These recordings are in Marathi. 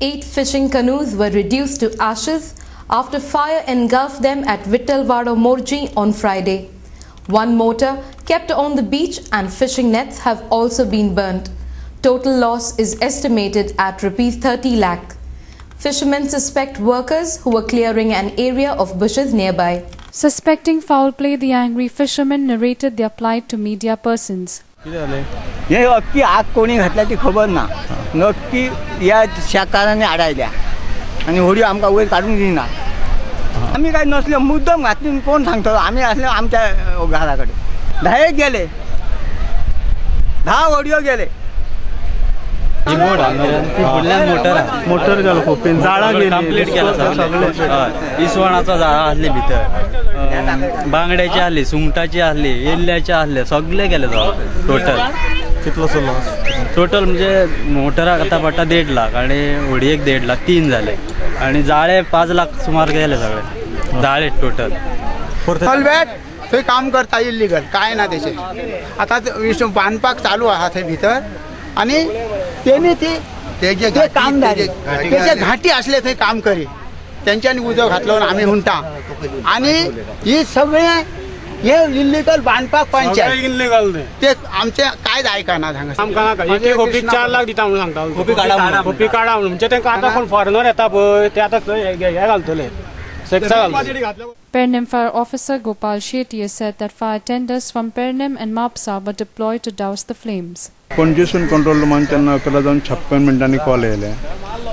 8 fishing canoes were reduced to ashes after fire engulfed them at Vittalwada Morji on Friday. One motor kept on the beach and fishing nets have also been burnt. Total loss is estimated at ₹30 lakh. Fishermen suspect workers who were clearing an area of bushes nearby. Suspecting foul play, the angry fishermen narrated their plight to media persons. हे अख्खी आग कोणी घातल्या ती खबर ना, नक्की या शाकाराने अडायल्या आणि होडी आमका वयर काढून दिना. आम्ही काय नसले मुद्दाम घातली कोण सांगतो. आम्ही असले आमच्या घराकडे 10 गेले, 10 होडियो गेले. मोटर गेलो खोपीन जाळा गेली कंप्लीट केला सगळे. इसवणाचा जाळा आसले भितर, बांगड्याची आसली, सुंगटाची आसली, येल्ल्याची आसले, सगळे गेले टोटल. कितलोसो लॉस टोटल म्हणजे मोटराक आता पडटा 1.5 लाख आणि होडयेक 1.5 लाख, 3 झाले आणि जाळे 5 लाख सुमार गेले सगळे जाळे टोटल. थंय काम करता इल्लीगल काय ना त्याचे. आता बांदपाक चालू आहा थंय भितर आणि तेनी ते कामदार त्याचे घाटी असले थंय काम करी त्यांच्यानी उजो घातलो आम्ही हुंटा आणि ही सगळे हे इल्लीगल बांधपाक पंचायत इल्लीगल ते आमचे कायच ऐकना. सांगा खोपी 4 लाख दिता म्हणून सांगता. खोपी काढा म्हणजे त्यांना आता कोण फॉरेनर येता पळय ते आता हे घालतले. Pernem Fire Officer Gopal Shetty has said that fire tenders from Pernem and Mapsa were deployed to douse the flames. पणजेसून कंट्रोल रूमान त्यांना 11:56 मिनिटांनी कॉल येयले.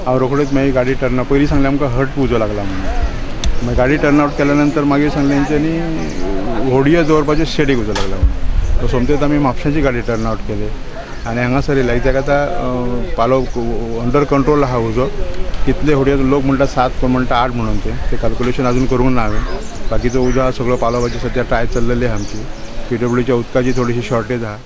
हांव रोखडीच मागीर गाडी टर्न पयलीं सांगलें आमकां हट उजो लागला म्हणून. मागीर गाडी टर्न आवट केल्या नंतर मागीर सांगलें तेंच्यांनी होडयो दवरपाचें शेडीक उजो लागला म्हणून. सो सोमतेच आमी म्हापशाची गाडी टर्न आवट केली आनी हांगासर येयला कित्याक आतां पालो अंडर कंट्रोल आहा उजो. कितले होडयो लोक म्हणटा 7 कोण म्हणटा 8 म्हणून ते कॅल्क्युलेशन अजून करूंक ना हांवें. बाकीचो उजो सगळो पालोवपाची सद्या ट्राय चल्लेली आहा आमची. PWच्या उदकाची थोडीशी शॉर्टेज आहा.